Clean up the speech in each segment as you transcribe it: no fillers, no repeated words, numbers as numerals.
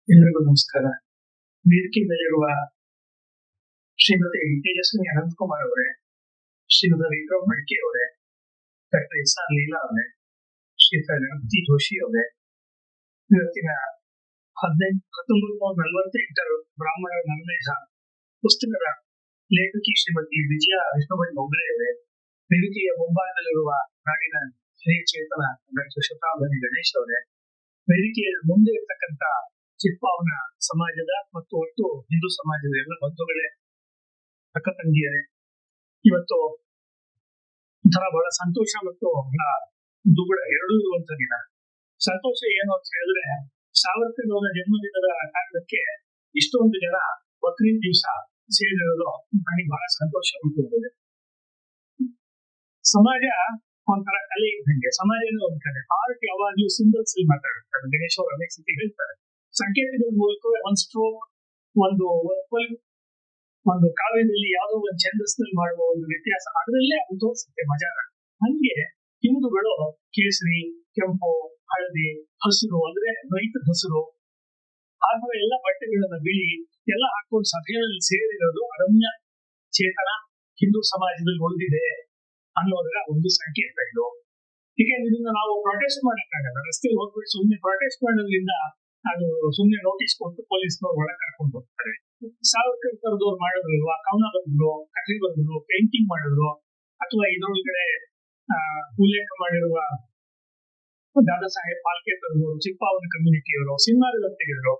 ಎಲ್ಲರಿಗೂ ನಮಸ್ಕಾರ. ವೇದಿಕೆ ಮೇಲಿರುವ ಶ್ರೀಮತಿ ತೇಜಸ್ವಿನಿ ಅನಂತಕುಮಾರ್ ಅವರೇ, ಶ್ರೀಯುತ ವಿಕ್ರಮ್ ಮಡಿಕೆ ಅವರೇ, ಡಾಕ್ಟರ್ ಎಸ್ ಆರ್ ಲೀಲಾ ಅವರೇ, ಶ್ರೀಯುತ ಗಣಪತಿ ಜೋಶಿ ಅವರೇ, ಇವತ್ತಿನ 1948 ಬ್ರಾಹ್ಮಣ ನನ್ಮೇಧ ಪುಸ್ತಕದ ಲೇಖಕಿ ಶ್ರೀಮತಿ ವಿಜಯ ವಿಷ್ಣುವೈ ಮೊಗರೆ ಅವರೇ, ವೇದಿಕೆಯ ಮುಂಭಾಗದಲ್ಲಿರುವ ನಾಡಿನ ಹಿರಿಯ ಚೇತನ ಡಾಕ್ಟರ್ ಶತಾವಧಿ ಗಣೇಶ್ ಅವರೇ, ವೇದಿಕೆಯ ಮುಂದೆ ಇರ್ತಕ್ಕಂಥ ಚಿಪ್ಪಾವನ ಸಮಾಜದ ಮತ್ತು ಒಟ್ಟು ಹಿಂದೂ ಸಮಾಜದ ಎಲ್ಲ ಬಂಧುಗಳೇ, ಅಕ್ಕ ತಂಗಿಯರೇ, ಇವತ್ತು ಒಂಥರ ಬಹಳ ಸಂತೋಷ ಮತ್ತು ಬಹಳ ದುಗುಡ ಎರಡೂ ಇರುವಂತ ದಿನ. ಸಂತೋಷ ಏನು ಅಂತ ಹೇಳಿದ್ರೆ, ಸಾವರ್ಕರ್ ಅವರ ಜನ್ಮದಿನದ ಕಾರಣಕ್ಕೆ ಇಷ್ಟೊಂದು ಜನ ಬಕ್ರೀದ್ ದಿವಸ ಸೇರಿರೋದು ನನಗೆ ಬಹಳ ಸಂತೋಷ ಉಂಟು. ಸಮಾಜ ಒಂಥರ ಕಲೆ ಇದ್ದಂಗೆ, ಸಮಾಜನೇ ಒಂದ್ ಕಲೆ. ಆರ್ಟ್ ಯಾವಾಗ್ಲೂ ಸಿಂಬಲ್ಸ್ ಅಲ್ಲಿ ಮಾತಾಡ್ತಾರೆ. ಗಣೇಶ್ ಅವರು ಅನೇಕ ಸತಿ ಹೇಳ್ತಾರೆ, ಸಂಕೇತಗಳ ಮೂಲಕವೇ ಒಂದು ಸ್ಟ್ರೋಕ್, ಒಂದು ಕಾವ್ಯದಲ್ಲಿ ಯಾವುದೋ ಒಂದು ಛಂದಸ್ನಲ್ಲಿ ಮಾಡುವ ಒಂದು ವ್ಯತ್ಯಾಸ, ಅದರಲ್ಲೇ ಅದು ತೋರಿಸುತ್ತೆ ಮಜಾನ. ಹಂಗೆ ಹಿಂದೂಗಳು ಕೇಸರಿ, ಕೆಂಪು, ಹಳದಿ, ಹಸಿರು ಅಂದ್ರೆ ರೈತ ಹಸಿರು, ಆ ತರ ಎಲ್ಲ ಬಟ್ಟೆಗಳನ್ನ ಬಿಳಿ ಎಲ್ಲ ಹಾಕೊಂಡು ಸಭೆಯಲ್ಲಿ ಸೇರಿರೋದು ಅರಮ್ಯ ಚೇತನ ಹಿಂದೂ ಸಮಾಜದಲ್ಲಿ ಉಳಿದಿದೆ ಅನ್ನೋದರ ಒಂದು ಸಂಕೇತ ಇದು. ಯಾಕೆಂದ್ರೆ ಇದನ್ನ ನಾವು ಪ್ರೊಟೆಸ್ಟ್ ಮಾಡಕ್ಕಾಗಲ್ಲ. ರಸ್ತೆಯಲ್ಲಿ ಹೋಗ್ಬಿಟ್ಟು ಸುಮ್ಮನೆ ಪ್ರೊಟೆಸ್ಟ್ ಮಾಡೋದ್ರಿಂದ ಅದು ಸುಮ್ಮನೆ ನೋಟಿಸ್ ಕೊಟ್ಟು ಪೊಲೀಸ್ನವ್ರು ಒಳಗೆ ಕರ್ಕೊಂಡು ಹೋಗ್ತಾರೆ. ಸಾವರ್ಕರ್ ತರದವ್ರು ಮಾಡಿದ್ರಲ್ವಾ, ಕವನ ಬರೆದ್ರು, ಕಥೆ ಬರೆದ್ರು, ಪೇಂಟಿಂಗ್ ಮಾಡಿದ್ರು, ಅಥವಾ ಇದರೊಳಗಡೆ ಉಲ್ಲೇಖ ಮಾಡಿರುವ ದಾದಾ ಸಾಹೇಬ್ ಫಾಲ್ಕೆ ತರದವರು, ಚಿಪ್ಪಾವನ ಕಮ್ಯುನಿಟಿಯವರು ಸಿನಿಮಾಗಳು ತೆಗೆದ್ರು.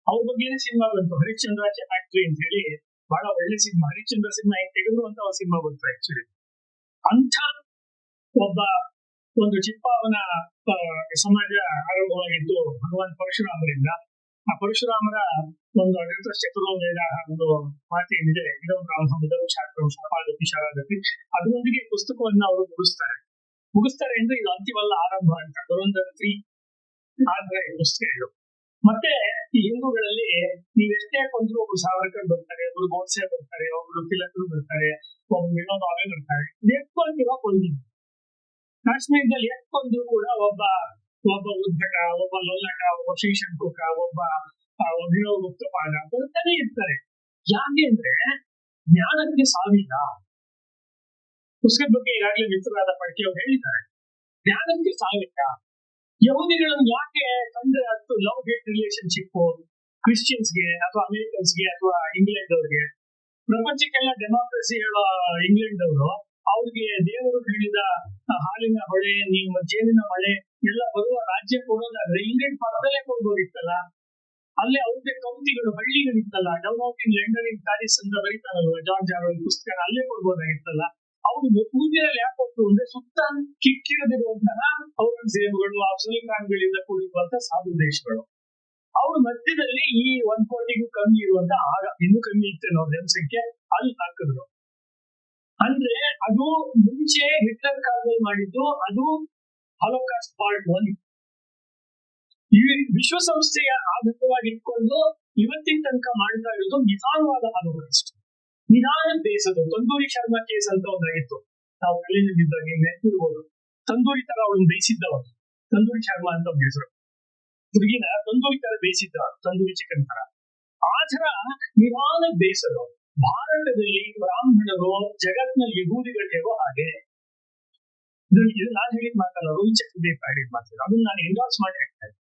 ಅವ್ರ ಬಗ್ಗೆನೇ ಸಿನಿಮಾ ಬಂತು, ಹರಿಶ್ಚಂದ್ರ ಫ್ಯಾಕ್ಟ್ರಿ ಅಂತ ಹೇಳಿ. ಬಹಳ ಒಳ್ಳೆ ಸಿನಿಮಾ. ಹರಿಶ್ಚಂದ್ರ ಸಿನಿಮಾ ಹೆಂಗ್ ತೆಗೆದ್ರು ಅಂತ ಸಿನಿಮಾ ಬಂತು ಆಕ್ಚುಲಿ. ಅಂಥ ಒಂದು ಚಿಪ್ಪಾವನ ಸಮಾಜ ಆರಂಭವಾಗಿದ್ದು ಭಗವಾನ್ ಪರಶುರಾಮರಿಂದ. ಆ ಪರಶುರಾಮರ ಒಂದು ಅನಂತ ಚತುರ್ವೇದ ಒಂದು ಮಾತೇನಿದೆ, ಇದೊಂದು ಶಾಸ್ತ್ರ ಶಾಪಾದತಿ ಶಾರಾದತಿ, ಅದರೊಂದಿಗೆ ಪುಸ್ತಕವನ್ನ ಅವರು ಮುಗಿಸ್ತಾರೆ ಅಂದ್ರೆ ಇದು ಅಂತಿಮಲ್ಲ, ಆರಂಭ ಅಂತ. ದುರಂಧರ 3 ಆದ್ರೆ ಪುಸ್ತಕ ಇದು. ಮತ್ತೆ ಈ ಹಿಂದೂಗಳಲ್ಲಿ ನೀವೆಷ್ಟೇ ಕೊಂದ್ರು ಒಬ್ರು ಸಾವರ್ಕರ್ ಬರ್ತಾರೆ, ಒಬ್ರು ಗೋಡ್ಸೆ ಬರ್ತಾರೆ, ಒಬ್ರು ತಿಲಕರು ಬರ್ತಾರೆ, ಒಬ್ರು ವಿನೋದ್ ಅವೇ ಬರ್ತಾರೆ. ಎಷ್ಟೊಂದಿರೋ ಕೊಂದಿದ್ದು ಕಾಶ್ಮೀರದಲ್ಲಿ ಎಷ್ಟೊಂದು ಕೂಡ ಒಬ್ಬ ಉದ್ಭಟ, ಒಬ್ಬ ಲೋಲಟ, ಒಬ್ಬ ಶ್ರೀಶಂಕುಕ, ಒಬ್ಬ ಅಭಿನವ ಗುಪ್ತಪಾದ ಬರ್ತಾನೆ ಇರ್ತಾರೆ. ಯಾಕೆ ಅಂದ್ರೆ ಜ್ಞಾನಕ್ಕೆ ಸಾವಿಲ್ಲ. ಪುಸ್ತಕದ ಬಗ್ಗೆ ಈಗಾಗಲೇ ಮಿತ್ರರಾದ ಪಡ್ಕೆಯವರು ಹೇಳಿದ್ದಾರೆ, ಜ್ಞಾನಕ್ಕೆ ಸಾವಿಲ್ಲ. ಯಹೂದಿಗಳನ್ನು ಯಾಕೆ ತಂದ್ರೆ ಅಷ್ಟು ಲವ್ ಹೇಟ್ ರಿಲೇಶನ್ಶಿಪ್ ಕ್ರಿಶ್ಚಿಯನ್ಸ್ಗೆ ಅಥವಾ ಅಮೆರಿಕನ್ಸ್ಗೆ ಅಥವಾ ಇಂಗ್ಲೆಂಡ್ ಅವ್ರಿಗೆ? ಪ್ರಪಂಚಕ್ಕೆಲ್ಲ ಡೆಮಾಕ್ರಸಿ ಹೇಳೋ ಇಂಗ್ಲೆಂಡ್ ಅವರು, ಅವ್ರಿಗೆ ದೇವರು ಹೇಳಿದ ಹಾಲಿನ ಹೊಳೆ, ನಿಮ್ಮ ಜೇನಿನ ಮಳೆ ಎಲ್ಲ ಬರುವ ರಾಜ್ಯ ಕೊಡೋದಾದ್ರೆ ಇಂಗ್ಲೆಂಡ್ ಪಕ್ಕದಲ್ಲೇ ಕೊಡ್ಬೋದಿತ್ತಲ್ಲ. ಅಲ್ಲೇ ಅವ್ರಿಗೆ ಕೌಂಟಿಗಳು, ಹಳ್ಳಿಗಳಿತ್ತಲ್ಲ. Down out in London in Paris ಅಂತ ಬರೀತಾರಲ್ವ ಜಾರ್ಜ್ ಆರ್ವೆಲ್ ಪುಸ್ತಕ, ಅಲ್ಲೇ ಕೊಡ್ಬೋದಾಗಿತ್ತಲ್ಲ. ಅವ್ರು ಪೂಜೆಯಲ್ಲಿ ಯಾಕೆ ಕೊಟ್ಟು ಅಂದ್ರೆ ಸುತ್ತ ಕಿಕ್ಕಿರದಿರುವಂತಹ ಔರಂಗಜೇಬುಗಳು, ಅಫ್ಜಲ್ ಖಾನ್ಗಳಿಂದ ಕೂಡಿರುವಂತಹ ಸಾಧು ದೇಶಗಳು. ಅವ್ರ ಮಧ್ಯದಲ್ಲಿ ಈ 1 ಕೋಟಿಗೂ ಕಮ್ಮಿ ಇರುವಂತ, ಆಗ ಇನ್ನೂ ಕಮ್ಮಿ ಇತ್ತು ನಾವು ಜನಸಂಖ್ಯೆ, ಅಲ್ಲಿ ಹಾಕಿದ್ರು. ಅಂದ್ರೆ ಅದು ಮುಂಚೆ ಹಿಟ್ಲರ್ ಕಾಲದಲ್ಲಿ ಮಾಡಿದ್ದು, ಅದು ಹಾಲೋಕಾಸ್ಟ್ ಪಾರ್ಟ್ 1. ಈ ವಿಶ್ವಸಂಸ್ಥೆಯ ಆಧಾರವಾಗಿ ಇಟ್ಕೊಂಡು ಇವತ್ತಿನ ತನಕ ಮಾಡ್ತಾ ಇರೋದು ನಿಧಾನವಾದ ಹಾಲೋಕಾಸ್ಟ್, ನಿಧಾನ ಬೇಸದು. ತಂದೂರಿ ಶರ್ಮಾ ಕೇಸ್ ಅಂತ ಒಂದಾಗಿತ್ತು, ನಾವು ಕಾಲೇಜಿದ್ದಾಗ ನೀವು ನೆನಪಿರ್ಬೋದು. ತಂದೂರಿ ತರ ಅವಳು ಬೇಯಿಸಿದ್ದವ, ತಂದೂರಿ ಶರ್ಮಾ ಅಂತ ಒಂದು ಹೆಸರು. ಹುಡುಗಿನ ತಂದೂರಿ ತರ ಬೇಯಿಸಿದ್ದ, ತಂದೂರಿ ಚಿಕನ್ ತರ. ಆ ತರ ನಿಧಾನ ಬೇಸದು. ಭಾರತದಲ್ಲಿ ಬ್ರಾಹ್ಮಣರು ಜಗತ್ನಲ್ಲಿ ಯಹೂದಿಗಳು ಹೇಗೋ ಹಾಗೆ. ಇದು ನಾನು ಹೇಳಿದ ಮಾತಲ್ಲ, ರೋಹಿತ್ ಚಕ್ರದೇವ್ ಹೇಳಿದ ಮಾತು. ಅದನ್ನ ನಾನು ಎಂಡೋರ್ಸ್ ಮಾಡಿ ಹೇಳ್ತೇನೆ.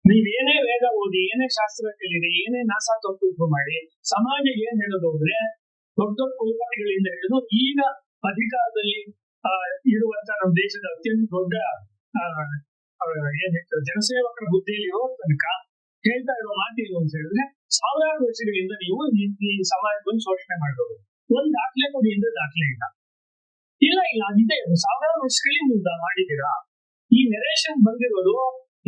ನೀವೇನೇ ವೇದ ಓದಿ, ಏನೇ ಶಾಸ್ತ್ರ ಕಲಿಯಿರಿ, ಏನೇ ನಾಸಾ ತಪ್ಪು ಮಾಡಿ, ಸಮಾಜ ಏನ್ ಹೇಳೋದು ಅಂದ್ರೆ, ದೊಡ್ಡ ದೊಡ್ಡ ಕುಲಪತಿಗಳಿಂದ ಹಿಡಿದು ಈಗ ಅಧಿಕಾರದಲ್ಲಿ ಇರುವಂತ ನಮ್ಮ ದೇಶದ ಅತ್ಯಂತ ದೊಡ್ಡ ಏನ್ ಹೇಳ್ತಾರೆ ಜನಸೇವಕರ ಹುದ್ದೆಯಲ್ಲಿ ಇರೋ ತನಕ ಹೇಳ್ತಾ ಇರೋ ಮಾತೇನು ಅಂತ ಹೇಳಿದ್ರೆ, ಸಾವಿರಾರು ವರ್ಷಗಳಿಂದ ನೀವು ಈ ಸಮಾಜವನ್ನು ಶೋಷಣೆ ಮಾಡಬಹುದು. ಒಂದ್ ದಾಖಲೆ ಕೊಡಿ ಅಂದ್ರೆ ದಾಖಲೆ ಇಲ್ಲ. ಅದಿದೆ, ಸಾವಿರಾರು ವರ್ಷಗಳಲ್ಲಿ ನೀವು ಮಾಡಿದ್ದೀರಾ. ಈ ನೆರೇಷನ್ ಬಂದಿರೋದು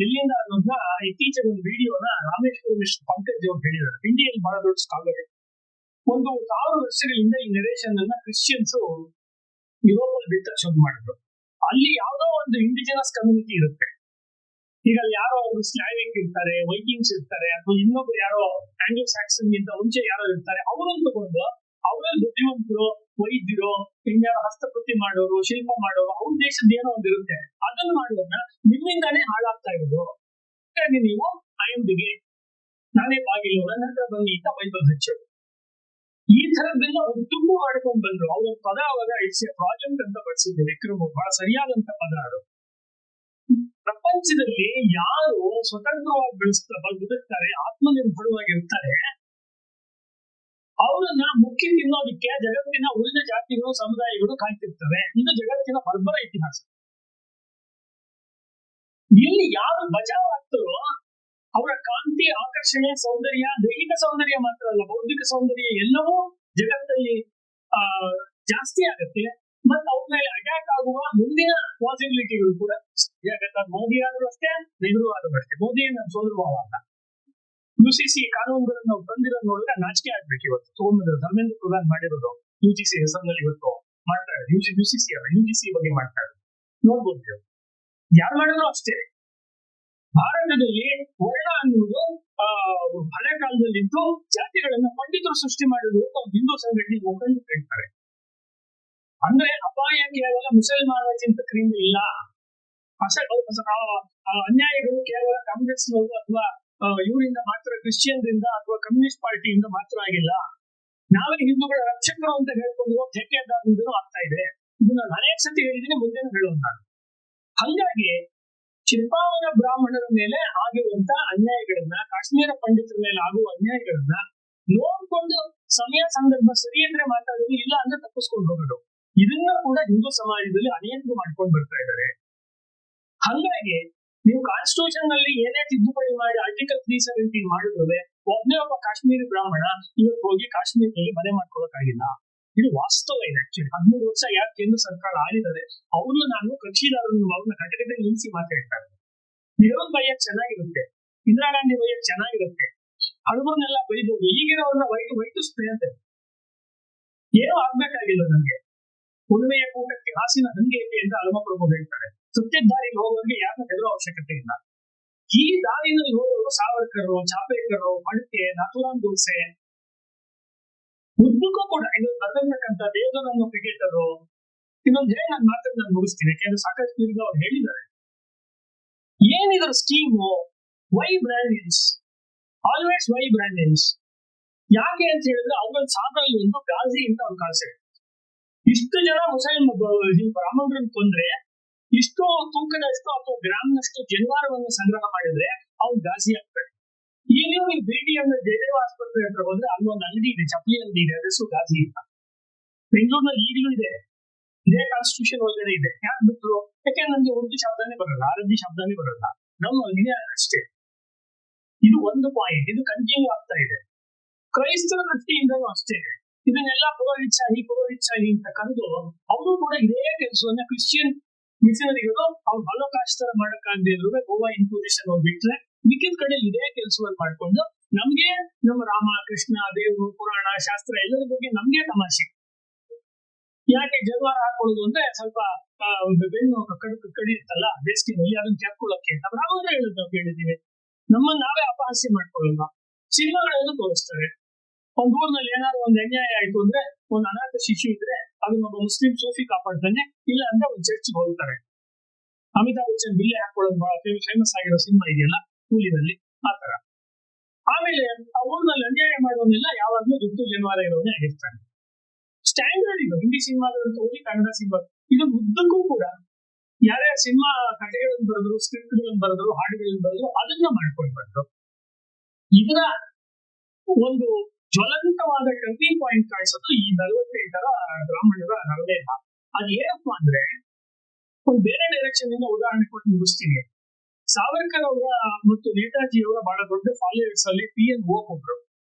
ಎಲ್ಲಿಂದ ಅನ್ನೋದನ್ನ ಇತ್ತೀಚೆಗೆ ಒಂದು ವಿಡಿಯೋನ ರಾಮೇಶ್ವರ ಮಿಶ್ರ ಪಂಕಜ್ ಅವರು ಹೇಳಿದ್ದಾರೆ. ಇಂಡಿಯಲ್ಲಿ ಬಹಳ ದೊಡ್ಡ ಸ್ಕಾಲರ್. 1000 ವರ್ಷಗಳಿಂದ ಈ ನೆರೇಷನ್ ಅನ್ನ ಕ್ರಿಶ್ಚಿಯನ್ಸ್ ಯುರೋಪಲ್ಲಿ ಬಿತ್ತಕ್ಕೆ ಶುರು ಮಾಡಿದ್ರು. ಅಲ್ಲಿ ಯಾವುದೋ ಒಂದು ಇಂಡಿಜಿನಸ್ ಕಮ್ಯುನಿಟಿ ಇರುತ್ತೆ. ಈಗ ಅಲ್ಲಿ ಯಾರೋ ಅವರು ಸ್ಲಾವಿಕ್ ಇರ್ತಾರೆ, ವೈಕಿಂಗ್ಸ್ ಇರ್ತಾರೆ, ಅಥವಾ ಇನ್ನೊಬ್ರು ಯಾರೋ ಆಂಗ್ಲೋ ಸ್ಯಾಕ್ಸನ್ ಗಿಂತ ಮುಂಚೆ ಯಾರೋ ಇರ್ತಾರೆ. ಅವರನ್ನು ತಗೊಂಡು ಅವರಲ್ಲಿ ಬುದ್ಧಿವಂತರು, ವೈದ್ಯರು, ಇನ್ಯಾರೋ ಹಸ್ತಪೃತಿ ಮಾಡೋರು, ಶಿಲ್ಪ ಮಾಡೋರು, ಅವ್ರ ದೇಶದ ಏನೋ ಒಂದು ಇರುತ್ತೆ. ಅದನ್ನು ಮಾಡೋದನ್ನ ನಿಮ್ಮಿಂದಾನೇ ಹಾಳಾಗ್ತಾ ಇರೋದು. ನೀವು ಐ ಎಂ ದಿ ಗೇಟ್, ನಾನೇ ಬಾಗಿಲು, ನನ್ನ ಹತ್ರ ಬನ್ನಿ ಅಂತ ಬೈಬಲ್ ಹಚ್ಚೋದು. ಈ ತರದ್ದೆಲ್ಲ ಉದ್ದುಗೂ ಮಾಡ್ಕೊಂಡು ಬಂದ್ರು. ಅವ್ರ ಪದ ಅವಾಗ ಇಟ್ಸ್ ಎ ಪ್ರಾಜೆಕ್ಟ್ ಅಂತ ಬಳಸಿದ್ದೆ. ವಿಕ್ರಮ್ ಬಹಳ ಸರಿಯಾದಂತ ಪದ ಅದು. ಪ್ರಪಂಚದಲ್ಲಿ ಯಾರು ಸ್ವತಂತ್ರವಾಗಿ ಬದುಕ್ತಾರೆ, ಆತ್ಮನಿರ್ಭರವಾಗಿರ್ತಾರೆ, ಅವರನ್ನ ಮುಖ್ಯ ತಿನ್ನೋದಕ್ಕೆ ಜಗತ್ತಿನ ಉಳಿದ ಜಾತಿಗಳು, ಸಮುದಾಯಗಳು ಕಾಯ್ತಿರ್ತವೆ. ಇದು ಜಗತ್ತಿನ ಬರ್ಬರ ಇತಿಹಾಸ. ಇಲ್ಲಿ ಯಾರು ಬಚಾವ್ ಆಗ್ತಾರೋ ಅವರ ಕಾಂತಿ, ಆಕರ್ಷಣೆ, ಸೌಂದರ್ಯ, ದೈಹಿಕ ಸೌಂದರ್ಯ ಮಾತ್ರ ಅಲ್ಲ, ಬೌದ್ಧಿಕ ಸೌಂದರ್ಯ ಎಲ್ಲವೂ ಜಗತ್ತಲ್ಲಿ ಜಾಸ್ತಿ ಆಗುತ್ತೆ. ಮತ್ತೆ ಅವ್ರ ಮೇಲೆ ಅಟ್ಯಾಕ್ ಆಗುವ ಮುಂದಿನ ಪಾಸಿಬಿಲಿಟಿಗಳು ಕೂಡ ಮೋದಿ ಆದ್ರೂ ಅಷ್ಟೇ, ನೆಹರು ಆದ್ರೂ ಅಷ್ಟೇ. ಮೋದಿ ನಮ್ಮ ಸೋದರ ಭಾವ ಅಲ್ಲ. UCC ಕಾನೂನುಗಳನ್ನು ನಾವು ತಂದಿರೋದು ನೋಡಿದ್ರೆ ನಾಚಿಕೆ ಆಗ್ಬೇಕು. ಇವತ್ತು ತಗೊಂಡ್ರೆ ಧರ್ಮೇಂದ್ರ ಪ್ರಧಾನ್ ಮಾಡಿರೋದು UGC ಹೆಸರಿನಲ್ಲಿ ಇವತ್ತು ಮಾಡ್ತಾ ಇರೋದು. UCC ಅಲ್ಲ, UGC ಬಗ್ಗೆ ಮಾಡ್ತಾ ಇರೋದು ನೋಡ್ಬೋದು. ಯಾರು ಮಾಡಿದ್ರು ಅಷ್ಟೇ. ಭಾರತದಲ್ಲಿ ವರ್ಣ ಅನ್ನುವುದು ಹಳೆ ಕಾಲದಲ್ಲಿದ್ದು ಜಾತಿಗಳನ್ನ ಪಂಡಿತರು ಸೃಷ್ಟಿ ಮಾಡಿದ್ರು ಅಂತ ಹಿಂದೂ ಸಂಘಟನೆ ಮುಖಂಡರು ಹೇಳ್ತಾರೆ. ಅಂದ್ರೆ ಅಪಾಯ ಕೇವಲ ಮುಸಲ್ಮಾನ ಚಿಂತಕರಿಂದ ಇಲ್ಲ, ಅನ್ಯಾಯಗಳು ಕೇವಲ ಕಾಂಗ್ರೆಸ್ನವರು ಅಥವಾ ಇವರಿಂದ ಮಾತ್ರ, ಕ್ರಿಶ್ಚಿಯನ್ರಿಂದ ಅಥವಾ ಕಮ್ಯುನಿಸ್ಟ್ ಪಾರ್ಟಿಯಿಂದ ಮಾತ್ರ ಆಗಿಲ್ಲ. ನಾವೇ ಹಿಂದೂಗಳ ರಕ್ಷಕರು ಅಂತ ಹೇಳ್ಕೊಂಡು ಠೇಕೆದಾರರಿಂದಲೂ ಆಗ್ತಾ ಇದೆ. ಇದನ್ನ ಅನೇಕ ಸತಿ ಹೇಳಿದ್ದೀನಿ, ಮುಂದೆನೂ ಹೇಳುವಂತ. ಹಂಗಾಗಿ ಚಿಂಪಾವನ ಬ್ರಾಹ್ಮಣರ ಮೇಲೆ ಆಗಿರುವಂತ ಅನ್ಯಾಯಗಳನ್ನ, ಕಾಶ್ಮೀರ ಪಂಡಿತರ ಮೇಲೆ ಆಗುವ ಅನ್ಯಾಯಗಳನ್ನ ನೋಡ್ಕೊಂಡು ಸಮಯ ಸಂದರ್ಭ ಸರಿ ಅಂದ್ರೆ ಮಾತಾಡೋದು, ಇಲ್ಲ ಅಂದ್ರೆ ತಪ್ಪಿಸ್ಕೊಂಡು ಹೋಗೋದು. ಇದನ್ನ ಕೂಡ ಹಿಂದೂ ಸಮಾಜದಲ್ಲಿ ಅನೇಕರು ಮಾಡ್ಕೊಂಡು ಬರ್ತಾ ಇದ್ದಾರೆ. ಹಂಗಾಗಿ ನೀವು ಕಾನ್ಸ್ಟಿಟ್ಯೂಷನ್ ನಲ್ಲಿ ಏನೇ ತಿದ್ದುಪಡಿ ಮಾಡಿ ಆರ್ಟಿಕಲ್ 370 ಮಾಡಿದ್ರೆ ಒಬ್ಬನೇ ಒಬ್ಬ ಕಾಶ್ಮೀರಿ ಬ್ರಾಹ್ಮಣ ಇವತ್ತು ಹೋಗಿ ಕಾಶ್ಮೀರದಲ್ಲಿ ಮನೆ ಮಾಡ್ಕೊಳಕ್ಕಾಗಿಲ್ಲ. ಇದು ವಾಸ್ತವ ಇದೆ. ಆಕ್ಚುಲಿ 13 ವರ್ಷ ಯಾರು ಕೇಂದ್ರ ಸರ್ಕಾರ ಆಳಿದ್ದಾರೆ ಅವ್ರನ್ನ ನಾನು ಕಕ್ಷಿದಾರರನ್ನು ಅವ್ರನ್ನ ಕಟಕದಲ್ಲಿ ನಿಲ್ಲಿಸಿ ಮಾತಾಡ್ತಾರೆ. ನೆಹರು ಬೈಯಕ್ ಚೆನ್ನಾಗಿರುತ್ತೆ, ಇಂದಿರಾ ಗಾಂಧಿ ಬೈಯಕ್ ಚೆನ್ನಾಗಿರುತ್ತೆ, ಹಳಬರ್ನೆಲ್ಲ ಬೈಬೋದು. ಈಗಿನವ್ರನ್ನ ವೈಟಿಸ್ತಾರೆ ಅಂತ ಏನೂ ಆಗ್ಬೇಕಾಗಿಲ್ಲ. ನಮ್ಗೆ ಉಳುಮೆಯ ಕೂಟಕ್ಕೆ ಹಾಸಿನ ಹಂಗೆ ಇದೆ ಅಂತ ಅಲ್ಮಪ್ರಭು ಹೇಳ್ತಾರೆ. ಸತ್ಯದ ದಾರಿಯಲ್ಲಿ ಹೋಗೋರಿಗೆ ಯಾರನ್ನ ಹೆದರೋ ಅವಶ್ಯಕತೆ ಇಲ್ಲ. ಈ ದಾರಿನಲ್ಲಿ ಹೋಗೋರು ಸಾವರ್ಕರು, ಚಾಪೇಕರು, ಮಡಿಕೆ, ನಾಥೂರಾಮ್ ಗೋಡ್ಸೆ, ಉದ್ದಕ್ಕೂ ಕೂಡ ಇದು ಬರ್ತಕ್ಕಂಥ ದೇವರನ್ನು ಕ್ರಿಕೆಟರು. ಇನ್ನೊಂದು ಹೇಳಿ ನಾನು ಮಾತನ್ನು ನಾನು ಮುಗಿಸ್ತೀನಿ, ಯಾಕೆಂದ್ರೆ ಸಾಕಷ್ಟು ಈಗ ಅವ್ರು ಹೇಳಿದ್ದಾರೆ. ಏನಿದ್ರ scheme? Why Brahmins, always why Brahmins. ಯಾಕೆ ಅಂತ ಹೇಳಿದ್ರೆ ಅವ್ರ ಸಾಧಲ್ಲಿ ಒಂದು ಗಾಜಿ ಅಂತ ಅವ್ರ ಕಾನ್ಸೆಪ್ಟ್. ಇಷ್ಟು ಜನ ಬ್ರಾಹ್ಮಣರನ್ನು ಕೊಂದ್ರೆ ಇಷ್ಟು ತೂಕದಷ್ಟು ಅಥವಾ ಗ್ರಾಮ್ನಷ್ಟು ಜನಿವಾರವನ್ನು ಸಂಗ್ರಹ ಮಾಡಿದ್ರೆ ಅವ್ರು ಗಾಜಿ ಆಗ್ತಾರೆ. ಈಗ ನೀವು BTM ಜಯದೇವ ಆಸ್ಪತ್ರೆ ಹತ್ರ ಹೋದ್ರೆ ಅಲ್ಲೊಂದು ಅಂಗಡಿ ಇದೆ, ಚಪ್ಪಲಿ ಅಂಗಡಿ ಇದೆ, ಅದೆಷ್ಟು ಗಾಜಿ ಇಲ್ಲ. ಬೆಂಗಳೂರಿನಲ್ಲಿ ಈಗಲೂ ಇದೆ, ಇದೇ ಕಾನ್ಸ್ಟಿಟ್ಯೂಷನ್ ಒಳಗಡೆ ಇದೆ. ಯಾರು ಬಿಟ್ಟರು? ಯಾಕೆ ನಮ್ಗೆ ಉರ್ದು ಶಬ್ದನೇ ಬರಲ್ಲ, ಅರಬ್ಬಿ ಶಬ್ದನೇ ಬರಲ್ಲ, ನಮ್ಮ ಇದೆ ಅಷ್ಟೇ. ಇದು ಒಂದು ಪಾಯಿಂಟ್. ಇದು ಕಂಟಿನ್ಯೂ ಆಗ್ತಾ ಇದೆ. ಕ್ರೈಸ್ತರ ದೃಷ್ಟಿಯಿಂದಲೂ ಅಷ್ಟೇ. ಇದನ್ನೆಲ್ಲ ಪುರೋಹಿತ್ಸಾಹಿ ಅಂತ ಕರೆದು ಅವರು ಕೂಡ ಇದೇ ಕೆಲಸವನ್ನ ಕ್ರಿಶ್ಚಿಯನ್ ಮಿಷನರಿಗಳು ಅವ್ರು ಹಲೋಕಾಸ್ಟ್ ತರ ಮಾಡಕ್ಕಾಗದೇ ಇದ್ರು ಗೋವಾ ಇನ್ಕ್ವಿಸಿಷನ್ ಹೋಗ್ಬಿಟ್ರೆ ಮಿಕ್ಕಿದ ಕಡೆ ಇದೇ ಕೆಲಸವನ್ನು ಮಾಡ್ಕೊಂಡು ನಮ್ಗೆ ನಮ್ಮ ರಾಮ ಕೃಷ್ಣ ದೇವರು ಪುರಾಣ ಶಾಸ್ತ್ರ ಎಲ್ಲರ ಬಗ್ಗೆ ನಮ್ಗೆ ತಮಾಷೆ. ಯಾಕೆ ಜನಿವಾರ ಹಾಕೊಳ್ಳೋದು ಅಂದ್ರೆ ಸ್ವಲ್ಪ ಬೆನ್ನು ಕಡಿಯುತ್ತಲ್ಲ ಬೇಸಿಗೆನಲ್ಲಿ, ಅದನ್ನ ಕೆರ್ಕೊಳ್ಳೋಕೆ ಅಂತ ನಾವೇ ಹೇಳೋದು. ನಾವು ಹೇಳಿದ್ದೀವಿ, ನಮ್ಮನ್ನ ನಾವೇ ಅಪಹಾಸ್ಯ ಮಾಡ್ಕೊಳ್ಳಲ್ಲ. ಸಿನಿಮಾಗಳೆಲ್ಲ ತೋರಿಸ್ತಾರೆ. ಒಂದ್ ಊರ್ನಲ್ಲಿ ಏನಾದ್ರು ಒಂದು ಅನ್ಯಾಯ ಆಯ್ತು ಅಂದ್ರೆ, ಒಂದು ಅನಾಥ ಶಿಶು ಇದ್ರೆ ಅದನ್ನೊಬ್ಬ ಮುಸ್ಲಿಂ ಸೂಫಿ ಕಾಪಾಡ್ತಾನೆ, ಇಲ್ಲ ಅಂದ್ರೆ ಒಂದು ಚರ್ಚ್ಗೆ ಹೋಗ್ತಾರೆ. ಅಮಿತಾಬ್ ಬಚ್ಚನ್ ಬಿಲ್ಲೆ ಹಾಕೊಳ್ಳೋದು ಬಹಳ ಫೇಮಸ್ ಆಗಿರೋ ಸಿನಿಮಾ ಇದೆಯಲ್ಲ ಕೂಲಿನಲ್ಲಿ, ಆ ತರ. ಆಮೇಲೆ ಆ ಊರಿನಲ್ಲಿ ಅನ್ಯಾಯ ಮಾಡೋನೆಲ್ಲ ಯಾವಾಗ್ಲೂ ದುಡ್ಡು ಜನಿವಾರ ಇರೋನೇ ಆಗಿರ್ತಾನೆ. ಸ್ಟ್ಯಾಂಡರ್ಡ್ ಇದು. ಹಿಂದಿ ಸಿನಿಮಾಗಳಂತ ಹೋಗಿ ಕನ್ನಡ ಸಿನಿಮಾ ಇದು ಉದ್ದಕ್ಕೂ ಕೂಡ ಯಾರ್ಯಾರು ಸಿನಿಮಾ ಕಥೆಗಳನ್ನು ಬರೆದ್ರು, ಸ್ಕ್ರಿಪ್ಟ್ಗಳನ್ನು ಬರೆದ್ರು, ಹಾಡುಗಳನ್ನು ಬರೆದ್ರು, ಅದನ್ನ ಮಾಡ್ಕೊಂಡು ಬಂದ್ರು. ಇದರ ಒಂದು ಜ್ವಲಂತವಾದ ಟರ್ನಿಂಗ್ ಪಾಯಿಂಟ್ ಕಾಣಿಸೋದು ಈ 48 ಬ್ರಾಹ್ಮಣರ ನರಮೇಧ. ಅದು ಏನಪ್ಪಾ ಅಂದ್ರೆ, ಒಂದು ಬೇರೆ ಡೈರೆಕ್ಷನ್ ಇಂದ ಉದಾಹರಣೆ ಕೊಟ್ಟು ಮುಗಿಸ್ತೀನಿ. ಸಾವರ್ಕರ್ ಅವರ ಮತ್ತು ನೇತಾಜಿ ಅವರ ಬಹಳ ದೊಡ್ಡ ಫಾಲೋವರ್ಸ್ ಅಲ್ಲಿ PNO ಒಬ್ರು.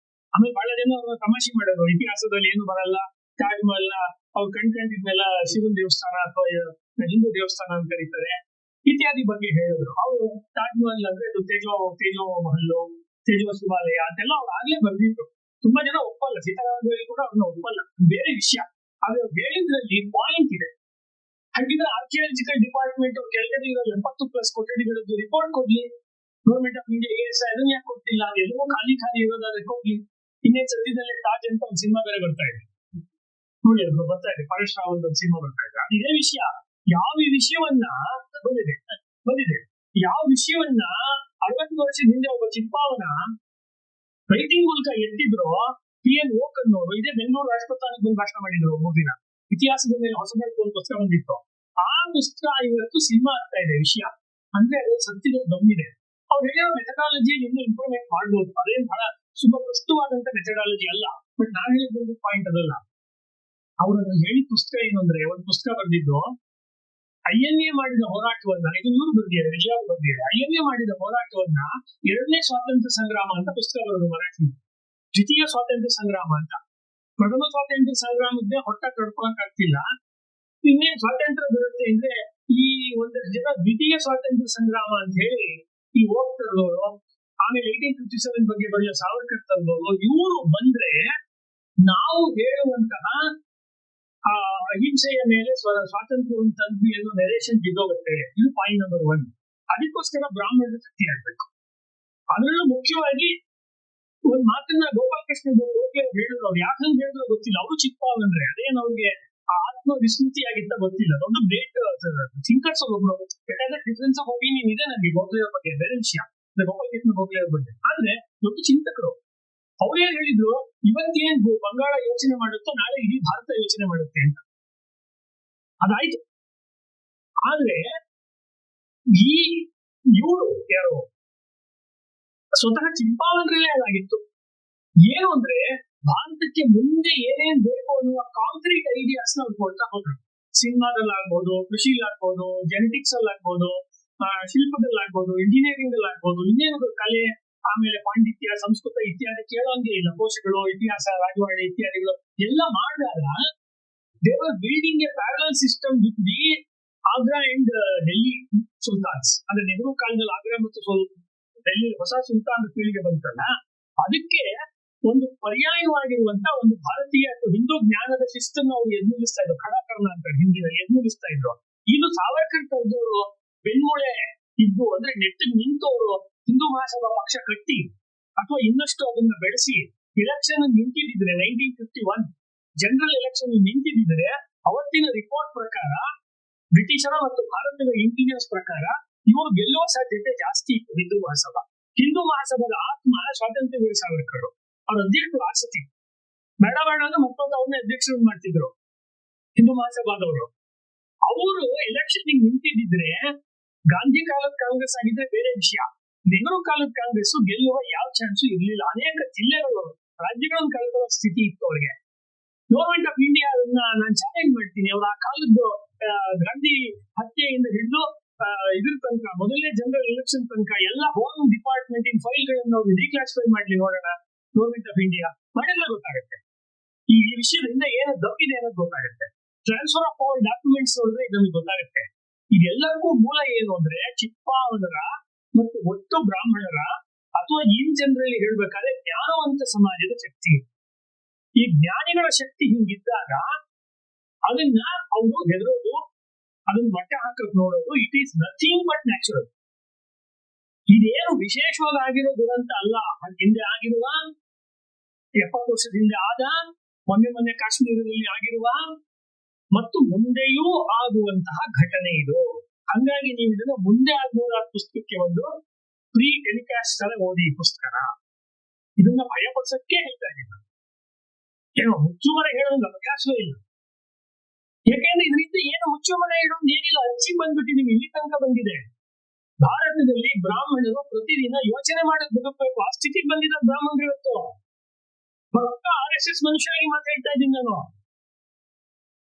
ಆಮೇಲೆ ಬಹಳ ಜನ ಅವ್ರ ತಮಾಷೆ ಮಾಡೋದು, ಇತಿಹಾಸದಲ್ಲಿ ಏನು ಬರಲ್ಲ, ತಾಜ್ ಮಹಲ್ ಅವ್ರು ಕಂಡಿದ್ನೆಲ್ಲ ಶಿವನ್ ದೇವಸ್ಥಾನ ಅಥವಾ ಹಿಂದೂ ದೇವಸ್ಥಾನ ಅಂತ ಕರೀತಾರೆ ಇತ್ಯಾದಿ ಬಗ್ಗೆ ಹೇಳಿದ್ರು. ಅವರು ತಾಜ್ ಮಹಲ್ ಅಂದ್ರೆ ತೇಜೋ ಮಹಲ್ಲು, ತೇಜೋ ಶಿವಾಲಯ ಅಂತೆಲ್ಲ ಅವ್ರು ಆಗ್ಲೇ ಬರ್ದಿದ್ರು. ತುಂಬಾ ಜನ ಒಪ್ಪಲ್ಲ, ಸೀತಾರಾಮದಲ್ಲಿ ಕೂಡ ಅವ್ರನ್ನ ಒಪ್ಪಲ್ಲ, ಬೇರೆ ವಿಷಯ. ಆದ್ರೆ ಅವ್ರು ಹೇಳಿದ್ರಲ್ಲಿ ಪಾಯಿಂಟ್ ಇದೆ. ಹಾಗಿದ್ರೆ ಆರ್ಕಿಯಾಲಜಿಕಲ್ ಡಿಪಾರ್ಟ್ಮೆಂಟ್ ಅವ್ರು ಕೆಳಗಡೆ ಇರೋ 70+ ಕೊಠಡಿಗಳದ್ದು ರಿಪೋರ್ಟ್ ಕೊಡ್ಲಿ. ಗೌರ್ಮೆಂಟ್ ಆಫ್ ಇಂಡಿಯಾ ಅದನ್ನ ಯಾಕೆ ಕೊಡ್ತಿಲ್ಲ? ಎಲ್ಲವೂ ಖಾಲಿ ಇರೋದಾದ್ರೆ ಕೊಡ್ಲಿ. ಇನ್ನೇನ್ ಸದ್ಯದಲ್ಲೇ ತಾಜ್ ಅಂತ ಒಂದು ಸಿನಿಮಾ ಬೇರೆ ಬರ್ತಾ ಇದೆ ನೋಡಿ, ಅದು ಬರ್ತಾ ಇದೆ, ಪರೇಶ್ ರಾವಲ್ ಒಂದು ಸಿನಿಮಾ ಬರ್ತಾ ಇದೆ. ಇದೇ ವಿಷಯ. ಯಾವ ವಿಷಯವನ್ನ ಬಂದಿದೆ ಯಾವ ವಿಷಯವನ್ನ 60 ವರ್ಷದ ಹಿಂದೆ ಒಬ್ಬ ಚಿಂಪಾವನ ರೈಟಿಂಗ್ ಮೂಲಕ ಎತ್ತಿದ್ರು PN ಓಕ್ ಅನ್ನೋರು ಇದೇ ಬೆಂಗಳೂರು ರಾಷ್ಟ್ರಪತಿ ಬಂದು ಭಾಷಣ ಮಾಡಿದ್ರು 3 ದಿನ. ಇತಿಹಾಸದ ಮೇಲೆ ಹೊಸ ಬೆಳಕು ಒಂದು ಪುಸ್ತಕ ಬಂದಿತ್ತು. ಆ ಪುಸ್ತಕ ಇವತ್ತು ಸಿನಿಮಾ ಆಗ್ತಾ ಇದೆ ವಿಷಯ. ಅಂದ್ರೆ ಅದು ಸತ್ಯದ ದಮ್ಮಿದೆ. ಅವ್ರು ಹೇಳಿರೋ ಮೆಥಡಾಲಜಿ ಇನ್ನೂ ಇಂಪ್ರೂವ್ಮೆಂಟ್ ಮಾಡ್ಬೋದು. ಅದೇನು ಬಹಳ ಸುಭಪ್ರಸ್ತುವಾದಂತ ಮೆಥಡಾಲಜಿ ಅಲ್ಲ. ಬಟ್ ನಾನು ಹೇಳಿದ ಪಾಯಿಂಟ್ ಅದಲ್ಲ. ಅವರು ಹೇಳಿದ ಪುಸ್ತಕ ಏನು ಅಂದ್ರೆ, ಒಂದು ಪುಸ್ತಕ ಬರೆದಿದ್ದು INA ಮಾಡಿದ ಹೋರಾಟವನ್ನ, ಇದು ಇವರು ಬರ್ದಿದ್ದಾರೆ, ವಿಜಯ ಬರ್ದಿದ್ದಾರೆ. INA ಮಾಡಿದ ಹೋರಾಟವನ್ನ 2ನೇ ಸ್ವಾತಂತ್ರ್ಯ ಸಂಗ್ರಾಮ ಅಂತ ಪುಸ್ತಕ ಬರೆದು ಮರಾಠಿ. ದ್ವಿತೀಯ ಸ್ವಾತಂತ್ರ್ಯ ಸಂಗ್ರಾಮ ಅಂತ. ಪ್ರಥಮ ಸ್ವಾತಂತ್ರ್ಯ ಸಂಗ್ರಾಮದ್ದೇ ಹೊಟ್ಟ ತಡ್ಕೊಳಕ್ ಆಗ್ತಿಲ್ಲ, ಇನ್ನೇನ್ ಸ್ವಾತಂತ್ರ್ಯ ಬರುತ್ತೆ ಅಂದ್ರೆ ಈ ಒಂದಷ್ಟು ಜನ ದ್ವಿತೀಯ ಸ್ವಾತಂತ್ರ್ಯ ಸಂಗ್ರಾಮ ಅಂತ ಹೇಳಿ ಈ ಹೋಗ್ತಿರೋರು, ಆಮೇಲೆ 1857 ಬಗ್ಗೆ ಬರೆಯೋ ಸಾವರ್ಕರ್ ತಂದವರು, ಇವರು ಬಂದ್ರೆ ನಾವು ಹೇಳುವಂತಹ ಅಹಿಂಸೆಯ ಮೇಲೆ ಸ್ವಾತಂತ್ರ್ಯವನ್ನು ತಂದ್ವಿ ಅನ್ನೋ ನೆರೇಷನ್ ಬಿದ್ದೋಗುತ್ತೆ. ಇದು ಪಾಯಿಂಟ್ ನಂಬರ್ 1. ಅದಕ್ಕೋಸ್ಕರ ಬ್ರಾಹ್ಮಣರ ಶಕ್ತಿ ಆಗ್ಬೇಕು. ಅದರಲ್ಲೂ ಮುಖ್ಯವಾಗಿ ಒಂದು ಮಾತನ್ನ ಗೋಪಾಲಕೃಷ್ಣ ಗೋಖಲೆ ಹೇಳಿದ್ರು. ಅವ್ರು ಯಾಕಂತ ಹೇಳಿದ್ರು ಗೊತ್ತಿಲ್ಲ. ಅವರು ಚಿಕ್ಕಪ್ಪಂದ್ರೆ ಅದೇನು ಅವ್ರಿಗೆ ಆತ್ಮ ವಿಸ್ಮೃತಿ ಆಗಿತ್ತ ಗೊತ್ತಿಲ್ಲ. ದೊಡ್ಡ ಗ್ರೇಟ್ ಥಿಂಕರ್ಸ್ ಒಬ್ರು. ಬೇಕಾದ್ರೆ ಡಿಫರೆನ್ಸ್ ಆಫ್ ಒಪಿನಿಯನ್ ಇದೆ ನನಗೆ ಗೋಖಲೆ ಅವ್ರ ಬಗ್ಗೆ, ಬೇರೆ ವಿಷಯ, ಗೋಪಾಲಕೃಷ್ಣ ಗೋಖಲೆ ಅವ್ರ ಬಗ್ಗೆ. ಆದ್ರೆ ದೊಡ್ಡ ಚಿಂತಕರು. ಅವ್ರೇನ್ ಹೇಳಿದ್ರು, ಇವತ್ತೇನ್ ಬಂಗಾಳ ಯೋಚನೆ ಮಾಡುತ್ತೋ ನಾಳೆ ಇಡೀ ಭಾರತ ಯೋಚನೆ ಮಾಡುತ್ತೆ ಅಂತ. ಅದಾಯ್ತು. ಆದ್ರೆ ಈ ಇವರು ಯಾರು ಸ್ವತಃ ಚಿಂಪಾವನರಲ್ಲೇ ಅದಾಗಿತ್ತು. ಏನು ಅಂದ್ರೆ ಭಾರತಕ್ಕೆ ಮುಂದೆ ಏನೇನ್ ಬೇಕು ಅನ್ನುವ ಕಾಂಕ್ರೀಟ್ ಐಡಿಯಾಸ್ ನ ಅವ್ರು ಕೊಡ್ತಾ ಹೋದ್ರು. ಸಿನಿಮಾದಲ್ಲಾಗ್ಬೋದು, ಕೃಷಿಲಾಗ್ಬೋದು, ಜೆನೆಟಿಕ್ಸ್ ಅಲ್ಲಾಗ್ಬೋದು, ಶಿಲ್ಪದಲ್ಲಾಗ್ಬೋದು, ಇಂಜಿನಿಯರಿಂಗ್ ಅಲ್ಲಾಗ್ಬೋದು, ಇನ್ನೇನು ಕಲೆ, ಆಮೇಲೆ ಪಾಂಡಿತ್ಯ, ಸಂಸ್ಕೃತ ಇತ್ಯಾದಿ ಕೇಳೋಂಗೆ ಇಲ್ಲ. ಕೋಶಗಳು, ಇತಿಹಾಸ, ರಾಜವಾಡೆ ಇತ್ಯಾದಿಗಳು ಎಲ್ಲ ಮಾಡಿದಾಗ they were building A parallel system with the Agra and Delhi ಸುಲ್ತಾನ್ಸ್. ಅಂದ್ರೆ ನೆಹರು ಕಾಲದಲ್ಲಿ ಆಗ್ರಾ ಮತ್ತು ಡೆಲ್ಲಿ ಹೊಸ ಸುಲ್ತಾನ್ ಪೀಳಿಗೆ ಬಂತಲ್ಲ, ಅದಕ್ಕೆ ಒಂದು ಪರ್ಯಾಯವಾಗಿರುವಂತ ಒಂದು ಭಾರತೀಯ ಹಿಂದೂ ಜ್ಞಾನದ ಶಿಸ್ತನ್ನು ಅವರು ಎದುರಿಸ್ತಾ ಇದ್ರು. ಖಡಾಕರ್ಣ ಅಂತ ಹಿಂದಿನಲ್ಲಿ ಎದುರಿಸ್ತಾ ಇದ್ರು. ಇದು ಸಾವರ್ಕರ್ ತಂದವರು ಬೆನ್ಮೂಳೆ ಇದ್ದು, ಅಂದ್ರೆ ನೆಟ್ಟಿಗೆ ನಿಂತವರು ಹಿಂದೂ ಮಹಾಸಭಾ ಪಕ್ಷ ಕಟ್ಟಿ ಅಥವಾ ಇನ್ನಷ್ಟು ಅದನ್ನ ಬೆಳೆಸಿ ಎಲೆಕ್ಷನ್ ನಿಂತಿದ್ರೆ 1951 ಜನರಲ್ ಎಲೆಕ್ಷನ್ ನಿಂತಿದ್ರೆ, ಅವತ್ತಿನ ರಿಪೋರ್ಟ್ ಪ್ರಕಾರ ಬ್ರಿಟಿಷರ ಮತ್ತು ಭಾರತದ ಇಂಟೀರಿಯರ್ಸ್ ಪ್ರಕಾರ ಇವರು ಗೆಲ್ಲುವ ಸಾಧ್ಯತೆ ಜಾಸ್ತಿ ಇತ್ತು. ಹಿಂದೂ ಮಹಾಸಭಾದ ಆತ್ಮ ಸ್ವಾತಂತ್ರ್ಯ ವೀರ ಸಾವರ್ಕರ್. ಅವ್ರ ಅಧ್ಯಕ್ಷರು ಆಸಕ್ತಿ ಬೇಡ ಅಂದ್ರೆ ಮತ್ತೊಂದು ಅವ್ರನ್ನೇ ಅಧ್ಯಕ್ಷರು ಮಾಡ್ತಿದ್ರು ಹಿಂದೂ ಮಹಾಸಭಾದವರು. ಅವರು ಎಲೆಕ್ಷನ್ ನಿಂತಿದ್ರೆ ಗಾಂಧಿ ಕಾಲದ ಕಾಂಗ್ರೆಸ್ ಆಗಿದ್ರೆ ಬೇರೆ ವಿಷಯ. ನೆಹರು ಕಾಲದ ಕಾಂಗ್ರೆಸ್ ಗೆಲ್ಲುವ ಯಾವ ಚಾನ್ಸು ಇರಲಿಲ್ಲ. ಅನೇಕ ಜಿಲ್ಲೆಗಳು, ರಾಜ್ಯಗಳನ್ನು ಕಳೆದುಕೊಳ್ಳೋ ಸ್ಥಿತಿ ಇತ್ತು ಅವರಿಗೆ. ಗವರ್ಮೆಂಟ್ ಆಫ್ ಇಂಡಿಯಾ ನಾನು ಚಾಲೆಂಜ್ ಮಾಡ್ತೀನಿ. ಅವ್ರ ಆ ಕಾಲದ್ದು ಗಾಂಧಿ ಹತ್ಯೆಯಿಂದ ಹಿಡಿದು ಇದ್ರ ತನಕ, ಮೊದಲನೇ ಜನರಲ್ ಎಲೆಕ್ಷನ್ ತನಕ ಎಲ್ಲ ಹೋಮ್ ಡಿಪಾರ್ಟ್ಮೆಂಟ್ ಇನ್ ಫೈಲ್ಗಳನ್ನು ಅವ್ರು ಡಿಕ್ಲಾಸಿಫೈ ಮಾಡ್ಲಿ ನೋಡೋಣ. ಗವರ್ಮೆಂಟ್ ಆಫ್ ಇಂಡಿಯಾ ಮಾಡಿದ್ರೆ ಗೊತ್ತಾಗುತ್ತೆ ಈ ವಿಷಯದಿಂದ ಏನು ದಬ್ಬಿದೆ ಅನ್ನೋದು ಗೊತ್ತಾಗುತ್ತೆ. ಟ್ರಾನ್ಸ್ಫರ್ ಆಫ್ ಪವರ್ ಡಾಕ್ಯುಮೆಂಟ್ಸ್ ನೋಡಿದ್ರೆ ಇದೊಂದು ಗೊತ್ತಾಗುತ್ತೆ. ಇದೆಲ್ಲರಿಗೂ ಮೂಲ ಏನು ಅಂದ್ರೆ ಚಿಪ್ಪಾವನರ ಮತ್ತು ಒಟ್ಟು ಬ್ರಾಹ್ಮಣರ, ಅಥವಾ ಇನ್ ಜನರಲ್ಲಿ ಹೇಳ್ಬೇಕಾದ್ರೆ ಜ್ಞಾನವಂತ ಸಮಾಜದ ಶಕ್ತಿ. ಈ ಜ್ಞಾನಿಗಳ ಶಕ್ತಿ ಹಿಂಗಿದ್ದಾಗ ಅದನ್ನ ಅವರು ಹೆದರೋದು, ಅದನ್ನ ಮಟ್ಟ ಹಾಕಕ್ ನೋಡೋದು, it is nothing but natural. ಇದೇನು ವಿಶೇಷವಾಗಿ ಆಗಿರೋ ದುರಂತ ಅಲ್ಲ. ಹಿಂದೆ ಆಗಿರುವ 70 ವರ್ಷದ ಹಿಂದೆ ಆದ, ಮೊನ್ನೆ ಕಾಶ್ಮೀರದಲ್ಲಿ ಆಗಿರುವ ಮತ್ತು ಮುಂದೆಯೂ ಆಗುವಂತಹ ಘಟನೆ ಇದು. ಹಂಗಾಗಿ ನೀವು ಇದನ್ನ ಮುಂದೆ ಆಗಬಹುದಾದ ಪುಸ್ತಕಕ್ಕೆ ಒಂದು ಪ್ರೀ ಟೆಲಿಕಾಸ್ಟ್ ತರ ಓದಿ ಈ ಪುಸ್ತಕನ. ಇದನ್ನ ಭಯಪಡಿಸಕ್ಕೆ ಹೇಳ್ತಾ ಇದ್ದೀನಿ. ಏನೋ ಮುಚ್ಚುಮರೆ ಹೇಳೋದು ಅವಕಾಶವೇ ಇಲ್ಲ. ಯಾಕೆಂದ್ರೆ ಇದರಿಂದ ಏನು ಮುಚ್ಚುಮರೆ ಇಡೋದು ಏನಿಲ್ಲ, ಹಚ್ಚಿ ಬಂದ್ಬಿಟ್ಟಿದೀವಿ. ಇಲ್ಲಿ ತನಕ ಬಂದಿದೆ. ಭಾರತದಲ್ಲಿ ಬ್ರಾಹ್ಮಣರು ಪ್ರತಿದಿನ ಯೋಚನೆ ಮಾಡಕ್ ಬದುಕಬೇಕು. ಆ ಸ್ಥಿತಿಗೆ ಬಂದಿದ್ದ ಬ್ರಾಹ್ಮಣರು ಇವತ್ತು. ಪಕ್ಕ RSS ಮನುಷ್ಯರಾಗಿ ಮಾತಾಡ್ತಾ ಇದ್ದೀನಿ ನಾನು.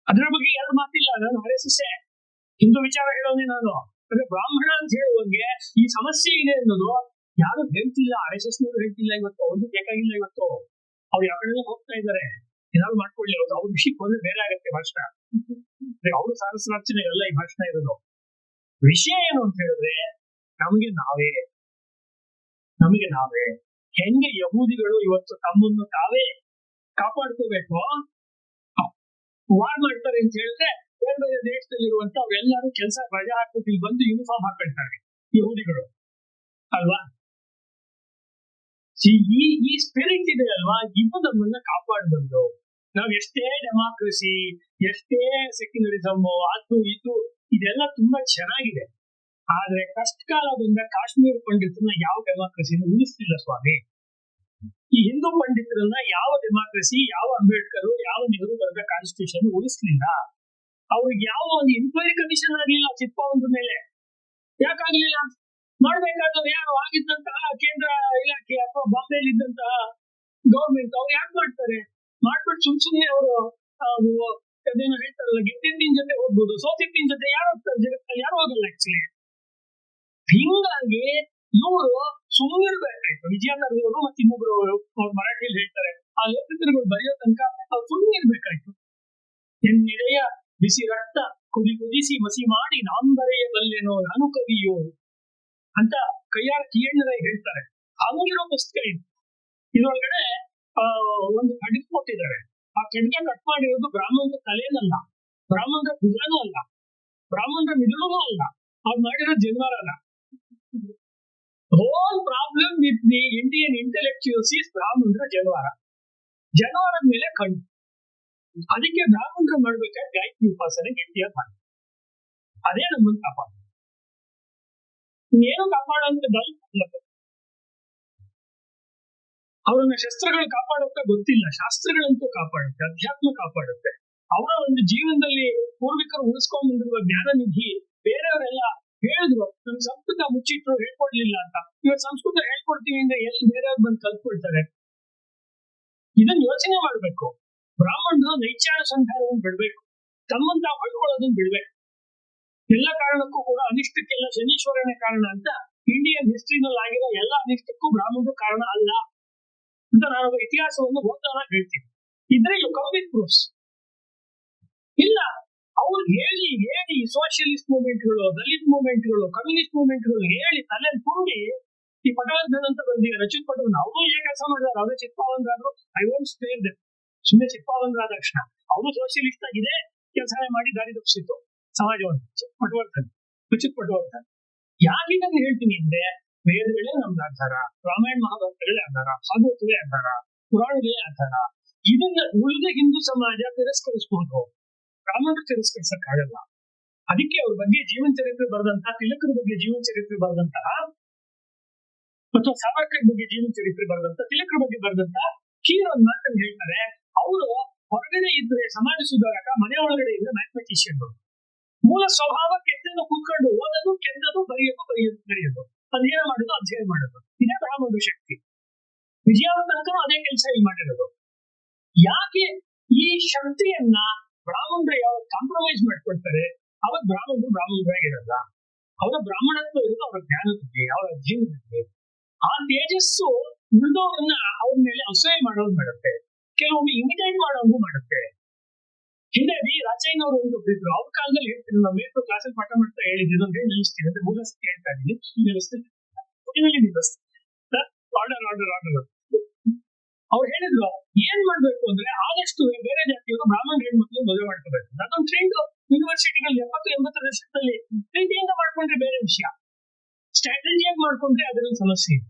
ಅದ್ರ ಬಗ್ಗೆ ಎರಡು ಮಾತಿಲ್ಲ. ನಾನು RSS ಹಿಂದೂ ವಿಚಾರ ಹೇಳೋದೇ ನಾನು. ಅಂದ್ರೆ ಬ್ರಾಹ್ಮಣ ಅಂತ ಹೇಳುವಂಗೆ ಈ ಸಮಸ್ಯೆ ಇದೆ ಅನ್ನೋದು ಯಾರು ಹೇಳ್ತಿಲ್ಲ. RSS ನವರು ಹೇಳ್ತಿಲ್ಲ ಇವತ್ತು. ಅವ್ರಿಗೆ ಬೇಕಾಗಿಲ್ಲ ಇವತ್ತು. ಅವ್ರು ಯಾವ ಕಡೆ ಹೋಗ್ತಾ ಇದ್ದಾರೆ, ಏನಾದ್ರು ಮಾಡ್ಕೊಳ್ಳಿ. ಅವ್ರ ವಿಷಯಕ್ಕೆ ಹೋದ್ರೆ ಬೇರೆ ಆಗತ್ತೆ ಭಾಷಣ. ಅವರು ಸಹಸ್ರಾರ್ಚನೆಗಲ್ಲ ಈ ಭಾಷಣ ಇರೋದು. ವಿಷಯ ಏನು ಅಂತ ಹೇಳಿದ್ರೆ ನಮಗೆ ನಾವೇ ಹೆಂಗೆ ಯಹೂದಿಗಳು ಇವತ್ತು ತಮ್ಮನ್ನು ತಾವೇ ಕಾಪಾಡ್ಕೋಬೇಕು ವಾರ್ ಮಾಡ್ತಾರೆ ಅಂತ ಹೇಳಿದ್ರೆ, ಬೇರೆ ಬೇರೆ ದೇಶದಲ್ಲಿರುವಂತ ಅವರೆಲ್ಲರೂ ಕೆಲಸ ರಜಾ ಹಾಕ್ಬಿಟ್ಟು ಇಲ್ಲಿ ಬಂದು ಯೂನಿಫಾರ್ಮ್ ಹಾಕೊಳ್ತಾರೆ ಯಹೂದಿಗಳು ಅಲ್ವಾ. ಈ ಸ್ಪಿರಿಟ್ ಇದೆ ಅಲ್ವಾ, ಇದು ನಮ್ಮನ್ನ ಕಾಪಾಡಬಂದು. ನಾವ್ ಎಷ್ಟೇ ಡೆಮಾಕ್ರಸಿ, ಎಷ್ಟೇ ಸೆಕ್ಯುಲರಿಸಮ್, ಅದು ಇದು ಇದೆಲ್ಲ ತುಂಬಾ ಚೆನ್ನಾಗಿದೆ. ಆದ್ರೆ ಕಷ್ಟ ಕಾಲ ಬಂದ ಕಾಶ್ಮೀರ ಪಂಡಿತರನ್ನ ಯಾವ ಡೆಮಾಕ್ರಸಿನ ಉಳಿಸ್ತಿಲ್ಲ ಸ್ವಾಮಿ. ಈ ಹಿಂದೂ ಪಂಡಿತರನ್ನ ಯಾವ ಡೆಮಾಕ್ರಸಿ, ಯಾವ ಅಂಬೇಡ್ಕರ್, ಯಾವ ನೆಹರು ಬರೆದ ಕಾನ್ಸ್ಟಿಟ್ಯೂಷನ್ ಉಳಿಸ್ಲಿಲ್ಲ. ಅವ್ರಿಗೆ ಯಾವ ಒಂದು ಇನ್ಕ್ವೈರಿ ಕಮಿಷನ್ ಆಗಲಿಲ್ಲ ಚಿಕ್ಕಪ್ಪನ ಮೇಲೆ. ಯಾಕಾಗ್ಲಿಲ್ಲ? ಮಾಡ್ಬೇಕಾದ್ರೆ ಯಾರು ಆಗಿದ್ದಂತಹ ಕೇಂದ್ರ ಇಲಾಖೆ ಅಥವಾ ಬಾಂಬೆಲಿ ಇದ್ದಂತಹ ಗೌರ್ಮೆಂಟ್ ಅವ್ರು ಯಾಕೆ ಮಾಡ್ತಾರೆ? ಮಾಡ್ಬಿಟ್ಟು ಸುಮ್ಮನೆ ಅವರು ಅದೇನೋ ಹೇಳ್ತಾರಲ್ಲ, ಗೆದ್ದಿದ್ದಿನ ಜೊತೆ ಹೋಗ್ಬೋದು, ಸೋತಿದ್ದಿನ ಜೊತೆ ಯಾರು ಹೋಗ್ತಾರೆ? ಜಗತ್ತಲ್ಲಿ ಯಾರು ಹೋಗಲ್ಲ ಆಕ್ಚುಲಿ. ಹಿಂಗಾಗಿ ಇವರು ಸುಮ್ಮನಿರ್ಬೇಕಾಯ್ತು. ವಿಜಯನಗರವರು ಮತ್ತೆ ಇನ್ನೊಬ್ರು ಅವ್ರು ಮರಾಠಿಯಲ್ಲಿ ಹೇಳ್ತಾರೆ, ಆ ಲೇಖಕರುಗಳು ಬರೆಯೋ ತನಕ ಅವ್ರು ಸುಮ್ಮನಿರ್ಬೇಕಾಯ್ತು. ಎನ್ನಿದೆಯ ಬಿಸಿ ರಕ್ತ ಕುದಿಸಿ ಮಸಿ ಮಾಡಿ ನಾನ್ ಬರೆಯಬಲ್ಲೆನೋ ನಾನು ಕವಿಯೋ ಅಂತ ಕೈಯಾರ ಕಿಯಣ್ಣರೇ ಹೇಳ್ತಾರೆ. ಹಂಗಿರೋ ಪುಸ್ತಕ ಇದು. ಇದರೊಳಗಡೆ ಒಂದು ಖಡ್ಗ ಕೊಟ್ಟಿದ್ದಾರೆ. ಆ ಖಡ್ಗ ಕಟ್ ಮಾಡಿರೋದು ಬ್ರಾಹ್ಮಣರ ತಲೆನಲ್ಲ, ಬ್ರಾಹ್ಮಣರ ಭುಜನೂ ಅಲ್ಲ, ಬ್ರಾಹ್ಮಣರ ಮಿದುಳೂ ಅಲ್ಲ, ಅವ್ರು ಮಾಡಿರೋ ಜನ್ವಾರನ. Whole problem with the Indian intellectuals is ಬ್ರಾಹ್ಮಣರ ಜನವಾರದ ಮೇಲೆ ಕಣ್ಣು. ಅದಕ್ಕೆ ಬ್ರಾಹ್ಮಣರು ಮಾಡ್ಬೇಕಾದ್ರೆ ಗಾಯತ್ರಿ ಉಪಾಸನೆ ಗಟ್ಟಿಯಾಗಿ ಮಾಡಿ, ಅದೇ ನಮ್ಮನ್ನು ಕಾಪಾಡ. ಇನ್ನೇನು ಕಾಪಾಡುವಂಥದ್ದಲ್ಲ. ಅವರನ್ನ ಶಸ್ತ್ರಗಳು ಕಾಪಾಡುತ್ತೆ ಗೊತ್ತಿಲ್ಲ, ಶಾಸ್ತ್ರಗಳಂತೂ ಕಾಪಾಡುತ್ತೆ, ಅಧ್ಯಾತ್ಮ ಕಾಪಾಡುತ್ತೆ. ಅವರ ಒಂದು ಜೀವನದಲ್ಲಿ ಪೂರ್ವಿಕರು ಉಳಿಸ್ಕೊಂಡ್ ಬಂದಿರುವ ಜ್ಞಾನ ನಿಧಿ ಬೇರೆಯವರೆಲ್ಲ ಹೇಳಿದ್ರು, ನಮ್ ಸಂಸ್ಕೃತ ಮುಚ್ಚಿಟ್ರು, ಹೇಳ್ಕೊಡ್ಲಿಲ್ಲ ಅಂತ. ಇವತ್ತು ಸಂಸ್ಕೃತ ಹೇಳ್ಕೊಡ್ತೀವಿ ಅಂದ್ರೆ ಎಲ್ಲಿ ಬೇರೆಯವ್ರು ಬಂದು ಕಲ್ತ್ಕೊಳ್ತಾರೆ? ಇದನ್ನ ಯೋಚನೆ ಮಾಡ್ಬೇಕು. ಬ್ರಾಹ್ಮಣರು ನೈಚಾನುಸಂಧಾನವನ್ನು ಬಿಡ್ಬೇಕು, ತಮ್ಮಂತ ಹೊಳ್ಕೊಳ್ಳೋದನ್ನ ಬಿಡ್ಬೇಕು. ಎಲ್ಲ ಕಾರಣಕ್ಕೂ ಕೂಡ ಅನಿಷ್ಟಕ್ಕೆಲ್ಲ ಶನೀಶ್ವರನೇ ಕಾರಣ ಅಂತ ಇಂಡಿಯನ್ ಹಿಸ್ಟ್ರಿನಲ್ಲಿ ಆಗಿರೋ ಎಲ್ಲ ಅನಿಷ್ಟಕ್ಕೂ ಬ್ರಾಹ್ಮಣರು ಕಾರಣ ಅಲ್ಲ ಅಂತ ನಾನು ಇತಿಹಾಸವನ್ನು ಓದ್ತಾನ ಹೇಳ್ತೀನಿ. ಇದ್ರೆ ಯು ಕಮ್ ವಿತ್ ಪ್ರೂಫ್ಸ್. ಇಲ್ಲ, ಅವ್ರು ಹೇಳಿ ಸೋಷಿಯಲಿಸ್ಟ್ ಮೂವ್ಮೆಂಟ್ಗಳು, ದಲಿತ್ ಮೂವ್ಮೆಂಟ್ಗಳು, ಕಮ್ಯುನಿಸ್ಟ್ ಮೂವ್ಮೆಂಟ್ಗಳು ಹೇಳಿ ತಲೆ ತುಂಬಿ ಈ ಪಟವರ್ಧನ್ ಅಂತ ಬಂದಿದೆ, ರಚಿತ್ ಪಟವರ್ಧನ್. ಅವರು ಏನ್ ಕೆಲಸ ಮಾಡಿದಾರೆ? ಅವರೇ ಚಿಕ್ಕಪ್ಪವಂದ್ರಾದ್ರು. I want spare them. ಸುಮ್ಮನೆ ಚಿಕ್ಕಪ್ಪವಂದ್ರಾದ ತಕ್ಷಣ ಅವರು ಸೋಷಿಯಲಿಸ್ಟ್ ಆಗಿದೆ ಕೆಲಸ ಮಾಡಿ ದಾರಿ ತಪ್ಪಿಸಿತ್ತು ಸಮಾಜವನ್ನು. ರಚಿತ್ ಪಟವರ್ಧನ್. ಯಾಕೆ ನಾನು ಹೇಳ್ತೀನಿ ಅಂದ್ರೆ, ವೇದಗಳೇ ನಮ್ದು ಆಧಾರ, ರಾಮಾಯಣ ಮಹಾಭಾರತಗಳೇ ಆಧಾರ, ಭಾಗವತವೇ ಆಧಾರ, ಪುರಾಣಗಳೇ ಆಧಾರ. ಇದನ್ನ ಉಳಿದ ಹಿಂದೂ ಸಮಾಜ ತಿರಸ್ಕರಿಸಬಹುದು, ಬ್ರಾಹ್ಮಣರು ತಿರಸ್ಕರಿಸಕ್ಕಾಗಲ್ಲ. ಅದಕ್ಕೆ ಅವ್ರ ಬಗ್ಗೆ ಜೀವನ ಚರಿತ್ರೆ ಬರೆದಂತಹ, ತಿಲಕರ ಬಗ್ಗೆ ಜೀವನ ಚರಿತ್ರೆ ಬರೆದಂತಹ, ಅಥವಾ ಸಾವರ್ಕರ್ ಬಗ್ಗೆ ಜೀವನ ಚರಿತ್ರೆ ಬರೆದಂತ, ತಿಲಕರ ಬಗ್ಗೆ ಬರೆದಂತಹ ಕೀರ್ ಒಂದ್ ಮಾತನ್ನು ಹೇಳ್ತಾರೆ. ಅವರು ಹೊರಗಡೆ ಇದ್ರೆ ಸಮಾಜ ಸುಧಾರಕ, ಮನೆ ಒಳಗಡೆ ಇದ್ರೆ ಮ್ಯಾಥಮೆಟಿಷಿಯನ್. ಮೂಲ ಸ್ವಭಾವ ಕೆಟ್ಟನ್ನು ಕೂತ್ಕೊಂಡು ಓದೋದು, ಕೆಟ್ಟದು, ಬರೆಯೋದು, ಅಧ್ಯಯನ ಮಾಡೋದು, ಅಧ್ಯಯನ ಮಾಡೋದು. ಇದೇ ಬ್ರಾಹ್ಮಣರ ಶಕ್ತಿ. ವಿಜಯನ ತನಕ ಅದೇ ಕೆಲಸ ಇಲ್ಲಿ ಮಾಡಿರೋದು. ಯಾಕೆ ಈ ಶಕ್ತಿಯನ್ನ ಬ್ರಾಹ್ಮಣರು ಯಾವ ಕಾಂಪ್ರಮೈಸ್ ಮಾಡ್ಕೊಳ್ತಾರೆ? ಅವಾಗ ಬ್ರಾಹ್ಮಣರಾಗಿರಲ್ಲ. ಅವರ ಬ್ರಾಹ್ಮಣತ್ವ ಇರೋದು ಅವರ ಜ್ಞಾನದಲ್ಲಿ, ಅವರ ಅಧ್ಯಯನದಲ್ಲಿ. ಆ ತೇಜಸ್ಸು ಉಳಿದವರನ್ನ ಅವ್ರ ಮೇಲೆ ಅಸಹ್ಯ ಮಾಡೋದು ಮಾಡುತ್ತೆ, ಕೆಲವೊಮ್ಮೆ ಇಮಿಟೇಟ್ ಮಾಡೋದು ಮಾಡುತ್ತೆ. ಹಿಂದೆ ವಿ ರಾಚಯ್ಯನವರು ಒಂದು ಇದ್ರು, ಅವ್ರ ಕಾಲದಲ್ಲಿ ಹೇಳ್ತೀನಿ, ನಾವು ಮೇಟ್ರು ಕ್ಲಾಸಲ್ಲಿ ಪಾಠ ಮಾಡ್ತಾ ಹೇಳಿದ್ರು ಅಂತ ಹೇಳಿ ನಿಲ್ಲಿಸ್ತೀನಿ ಅಂತ 3 ಸತಿ ಹೇಳ್ತಾ ಇದ್ದೀನಿ. ಆರ್ಡರ್ ಅವ್ರು ಹೇಳಿದ್ರು, ಏನ್ ಮಾಡ್ಬೇಕು ಅಂದ್ರೆ ಆದಷ್ಟು ಬೇರೆ ಜಾತಿಯವರು ಬ್ರಾಹ್ಮಣ ಹೆಣ್ಮಕ್ಳು ಮದುವೆ ಮಾಡ್ಕೋಬೇಕು. ಅದೊಂದು ಟ್ರೆಂಡ್ ಯೂನಿವರ್ಸಿಟಿಗಳಲ್ಲಿ 70-80 ವರ್ಷದಲ್ಲಿ ಪ್ರೀತಿಯಿಂದ ಮಾಡ್ಕೊಂಡ್ರೆ ಬೇರೆ ವಿಷಯ, ಸ್ಟ್ರಾಟಜಿಯಾಗಿ ಮಾಡ್ಕೊಂಡ್ರೆ ಅದರಲ್ಲಿ ಸಮಸ್ಯೆ ಇದೆ.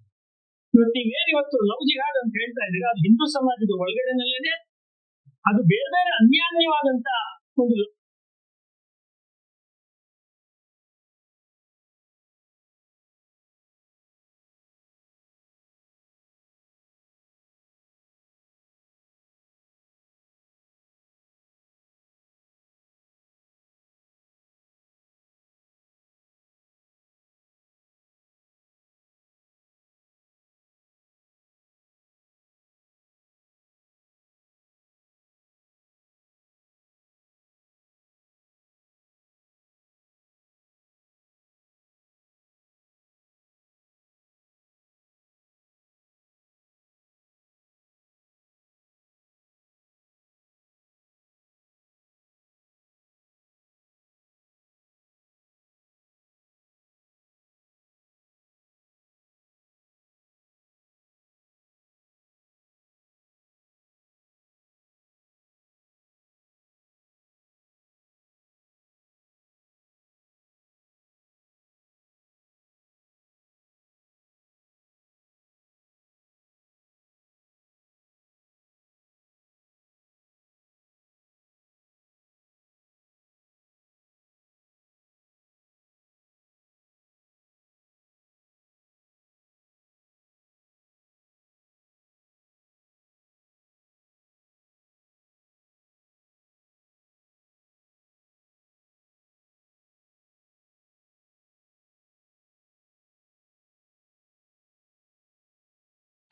ಇವತ್ತು ಲವ್ ಜಿಹಾದ್ ಅಂತ ಹೇಳ್ತಾ ಇದ್ದೀರಾ, ಅದು ಹಿಂದೂ ಸಮಾಜದ ಒಳಗಡೆನಲ್ಲೇನೆ. ಅದು ಬೇರೆ ಬೇರೆ ಅನ್ಯಾನ್ಯವಾದಂತ ಒಂದು